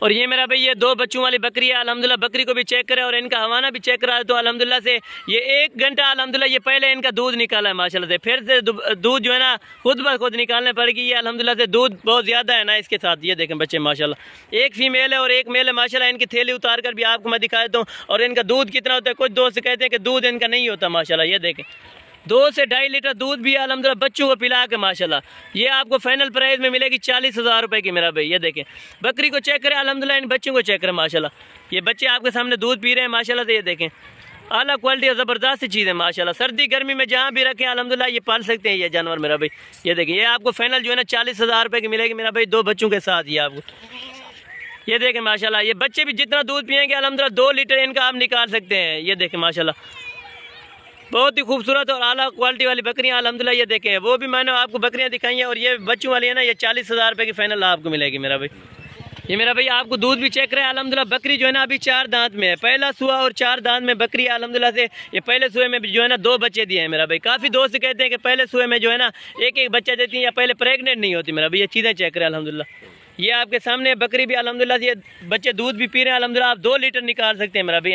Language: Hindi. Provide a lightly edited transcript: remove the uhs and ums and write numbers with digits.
और ये मेरा भाई ये 2 बच्चों वाली बकरी है अल्हम्दुलिल्लाह। बकरी को भी चेक करें और इनका हवाना भी चेक करा तो अल्हम्दुलिल्लाह से ये 1 घंटा अल्हम्दुलिल्लाह ये पहले इनका दूध निकाला है माशाल्लाह से। फिर से दूध जो है ना खुद ब खुद निकालने पड़ेगी। ये अल्हम्दुलिल्लाह से दूध बहुत ज़्यादा है ना इसके साथ। ये देखें बच्चे माशाल्लाह, एक फीमेल है और एक मेल है माशाल्लाह। इनकी थैली उतार कर भी आपको मैं दिखा देता हूँ। और इनका दूध कितना होता है, कुछ दोस्त कहते हैं कि दूध इनका नहीं होता माशाल्लाह। ये देखें 2 से 2.5 लीटर दूध भी अल्हम्दुलिल्लाह बच्चों को पिला के माशाल्लाह। ये आपको फाइनल प्राइस में मिलेगी 40,000 रुपए की मेरा भाई। ये देखें बकरी को चेक करें अल्हम्दुलिल्लाह, इन बच्चों को चेक करें माशाल्लाह। ये बच्चे आपके सामने दूध पी रहे हैं माशाल्लाह से। ये देखें आला क्वालिटी और ज़बरदस्त चीज़ है माशाल्लाह। सर्दी गर्मी में जहाँ भी रखें अल्हम्दुलिल्लाह ये पाल सकते हैं ये जानवर मेरा भाई। ये देखिए ये आपको फाइनल जो है ना 40,000 रुपए की मिलेगी मेरा भाई, 2 बच्चों के साथ। ये आपको ये देखें माशाल्लाह, ये बच्चे भी जितना दूध पिएंगे अल्हम्दुलिल्लाह 2 लीटर इनका आप निकाल सकते हैं। ये देखें माशाल्लाह बहुत ही खूबसूरत और आला क्वालिटी वाली बकरियां अल्हम्दुलिल्लाह। ये देखें वो भी मैंने आपको बकरियां दिखाई हैं और ये बच्चों वाली है ना, ये 40,000 रुपए की फाइनल आपको मिलेगी मेरा भाई। ये मेरा भाई आपको दूध भी चेक रहा है अल्हम्दुलिल्लाह। बकरी जो है ना अभी 4 दांत में है, पहला सुआ और 4 दांत में बकरी है अल्हम्दुलिल्लाह से। ये पहले सुए में जो है ना 2 बच्चे दिए हैं मेरा भाई। काफ़ी दोस्त कहते हैं कि पहले सुए में जो है ना एक बच्चा देती है या पहले प्रेगनेंट नहीं होती मेरा भाई। ये चीज़ें चेक करें अल्हम्दुलिल्लाह। ये आपके सामने बकरी भी अल्हम्दुलिल्लाह ये बच्चे दूध भी पी रहे हैं अल्हम्दुलिल्लाह। आप 2 लीटर निकाल सकते हैं मेरा भाई।